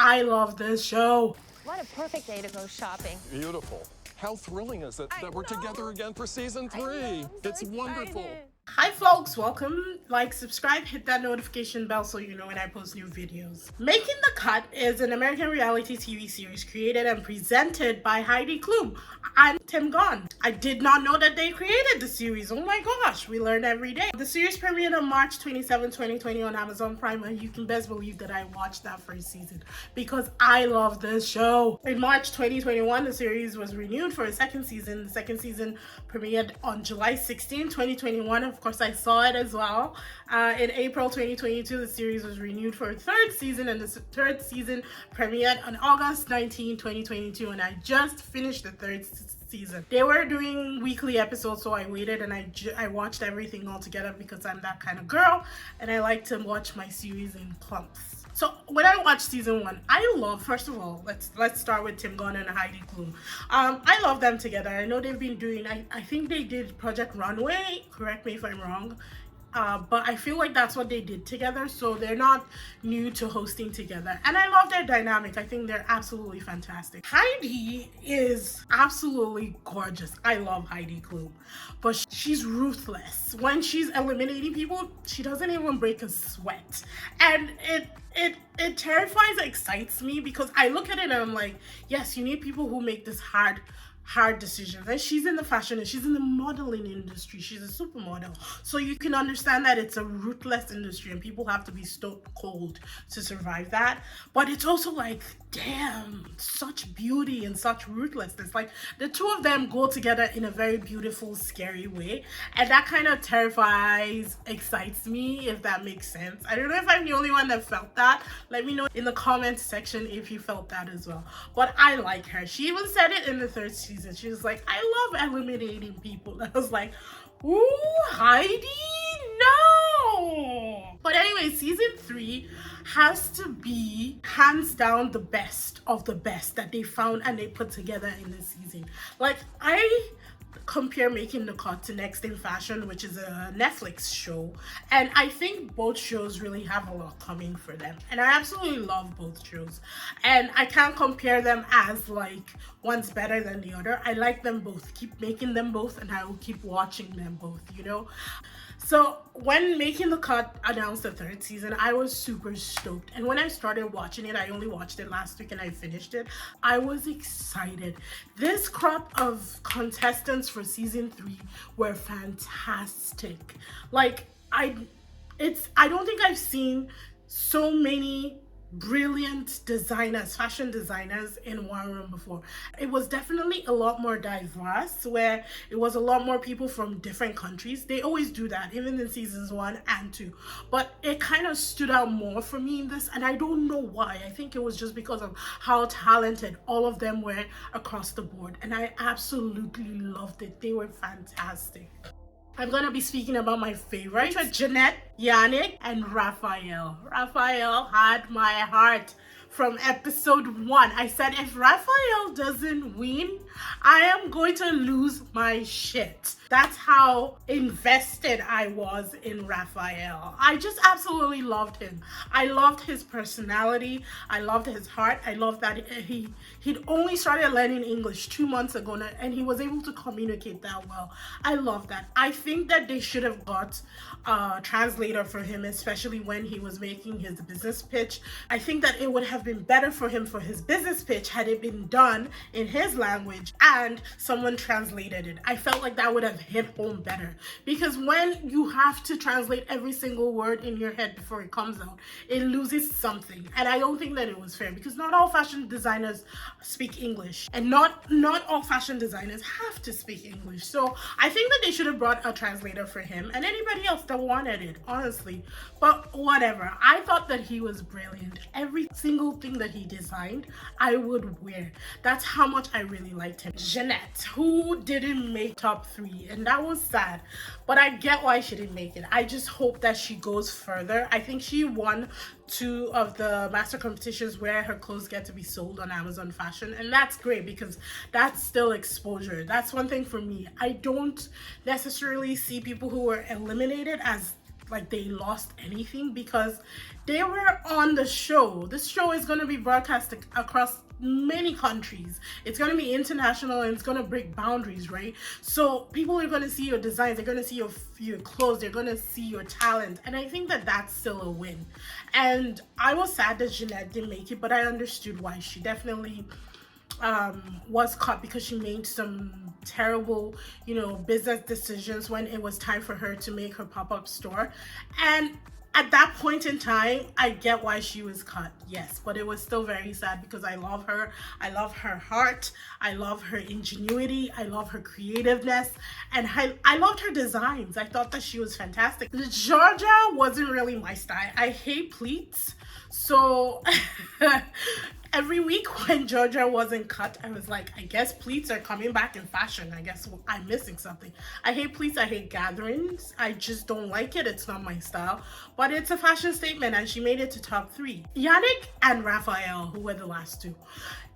I love this show. What a perfect day to go shopping. Beautiful. How thrilling is it that we're together again for season 3? It's wonderful. Hi folks, welcome. Like, subscribe, hit that notification bell so you know when I post new videos. Making the Cut is an American reality TV series created and presented by Heidi Klum and Tim Gunn. I did not know that they created the series. Oh my gosh, we learn every day. The series premiered on March 27, 2020 on Amazon Prime, and you can best believe that I watched that first season because I love this show. In March 2021, the series was renewed for a second season. The second season premiered on July 16, 2021. Of course, I saw it as well. In April 2022, the series was renewed for a third season, and the third season premiered on August 19, 2022, and I just finished the third season. They were doing weekly episodes, so I waited and I watched everything all together because I'm that kind of girl, and I like to watch my series in clumps. So when I watched season 1, I love, first of all, let's start with Tim Gunn and Heidi Klum. I love them together. I know they've been doing, I think they did Project Runway, correct me if I'm wrong. But I feel like that's what they did together, so they're not new to hosting together. And I love their dynamic. I think they're absolutely fantastic. Heidi is absolutely gorgeous. I love Heidi Klum, but she's ruthless. When she's eliminating people, she doesn't even break a sweat. And it terrifies, excites me because I look at it and I'm like, yes, you need people who make this hard decisions. And she's in the fashion and she's in the modeling industry. She's a supermodel, so you can understand that it's a ruthless industry and people have to be stone cold to survive that. But it's also like, damn, such beauty and such ruthlessness. Like, the two of them go together in a very beautiful, scary way, and that kind of terrifies, excites me, if that makes sense. I don't know if I'm the only one that felt that. Let me know in the comment section if you felt that as well. But I like her. She even said it in the third season. She was like, I love eliminating people. I was like, ooh, Heidi, no. But anyway, season 3 has to be hands down the best of the best that they found and they put together in this season. Like, I compare Making the Cut to Next in Fashion, which is a Netflix show, and I think both shows really have a lot coming for them, and I absolutely love both shows, and I can't compare them as like one's better than the other. I like them both. Keep making them both and I will keep watching them both, you know. So when Making the Cut announced the third season, I was super stoked. And when I started watching it, I only watched it last week and I finished it. I was excited. This crop of contestants for season 3 were fantastic. Like, I don't think I've seen so many brilliant designers, fashion designers in one room before. It was definitely a lot more diverse, where it was a lot more people from different countries. They always do that, even in seasons 1 and 2. But it kind of stood out more for me in this, and I don't know why. I think it was just because of how talented all of them were across the board, and I absolutely loved it. They were fantastic. I'm gonna be speaking about my favorite, Jeanette, Yannick, and Raphael. Raphael had my heart from episode 1. I said, if Raphael doesn't win, I am going to lose my shit. That's how invested I was in Raphael. I just absolutely loved him. I loved his personality. I loved his heart. I loved that he'd only started learning English 2 months ago, and he was able to communicate that well. I love that. I think that they should have got a translator for him, especially when he was making his business pitch. I think that it would have been better for him for his business pitch had it been done in his language and someone translated it. I felt like that would have hit home better, because when you have to translate every single word in your head before it comes out, it loses something. And I don't think that it was fair, because not all fashion designers speak English, and not all fashion designers have to speak English. So I think that they should have brought a translator for him and anybody else that wanted it, honestly. But whatever, I thought that he was brilliant. Every single thing that he designed, I would wear. That's how much I really liked him. Jeanette, who didn't make top 3, and that was sad, but I get why she didn't make it. I just hope that she goes further. I think she won 2 of the master competitions where her clothes get to be sold on Amazon Fashion, and that's great because that's still exposure. That's one thing for me. I don't necessarily see people who were eliminated as like they lost anything, because they were on the show. This show is going to be broadcast across many countries. It's going to be international, and it's going to break boundaries, right? So people are going to see your designs, they're going to see your clothes, they're going to see your talent, and I think that that's still a win. And I was sad that Jeanette didn't make it, but I understood why. She definitely was caught because she made some terrible, business decisions when it was time for her to make her pop-up store. And at that point in time, I get why she was cut, yes, but it was still very sad because I love her. I love her heart. I love her ingenuity. I love her creativeness. And I loved her designs. I thought that she was fantastic. Georgia wasn't really my style. I hate pleats. So every week when Georgia wasn't cut, I was like, I guess pleats are coming back in fashion. I guess I'm missing something. I hate pleats. I hate gatherings. I just don't like it. It's not my style. But it's a fashion statement, and she made it to top 3. Yannick and Raphael, who were the last two.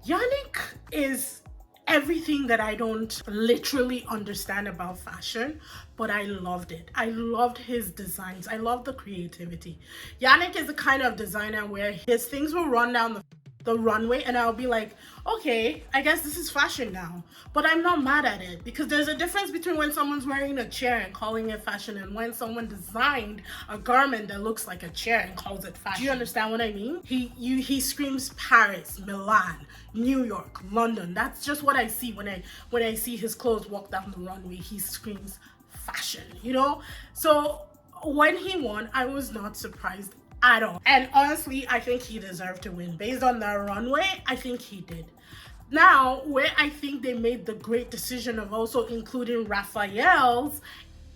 Yannick is everything that I don't literally understand about fashion, but I loved it. I loved his designs. I love the creativity. Yannick is the kind of designer where his things will run down the runway, and I'll be like, okay, I guess this is fashion now. But I'm not mad at it, because there's a difference between when someone's wearing a chair and calling it fashion, and when someone designed a garment that looks like a chair and calls it fashion. Do you understand what I mean? He screams Paris, Milan, New York, London. That's just what I see when I see his clothes walk down the runway. He screams fashion, So when he won, I was not surprised at all. And honestly, I think he deserved to win. Based on the runway, I think he did. Now, where I think they made the great decision of also including Raphael's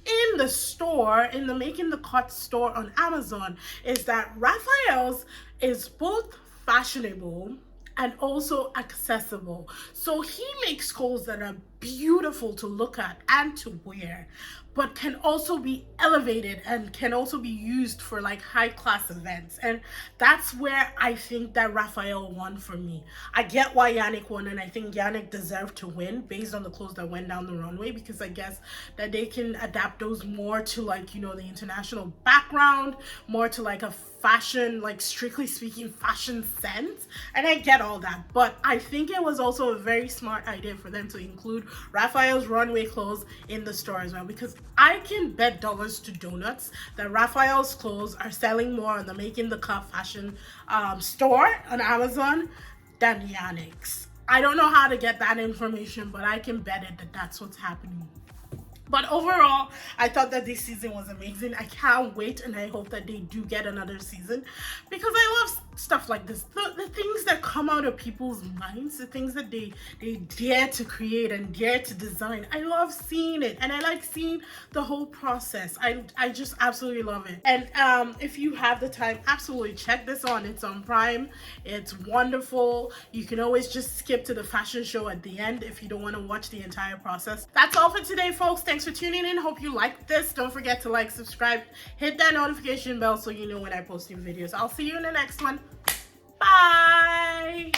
in the store, in the Making the Cut store on Amazon, is that Raphael's is both fashionable and also accessible. So he makes clothes that are beautiful to look at and to wear, but can also be elevated and can also be used for like high class events. And that's where I think that Raphael won for me. I get why Yannick won, and I think Yannick deserved to win based on the clothes that went down the runway, because I guess that they can adapt those more to like, the international background, more to like a fashion, like strictly speaking fashion sense. And I get all that, but I think it was also a very smart idea for them to include Raphael's runway clothes in the store as well, because I can bet dollars to donuts that Raphael's clothes are selling more on the Making the Cut fashion store on Amazon than Yannick's. I don't know how to get that information, but I can bet it that that's what's happening. But overall, I thought that this season was amazing. I can't wait, and I hope that they do get another season, because I love stuff like this. The things that come out of people's minds, the things that they dare to create and dare to design. I love seeing it, and I like seeing the whole process. I just absolutely love it. And if you have the time, absolutely check this on. It's on Prime. It's wonderful. You can always just skip to the fashion show at the end if you don't want to watch the entire process. That's all for today, folks. Thanks for tuning in. Hope you liked this. Don't forget to like, subscribe, hit that notification bell so you know when I post new videos. I'll see you in the next one. Bye.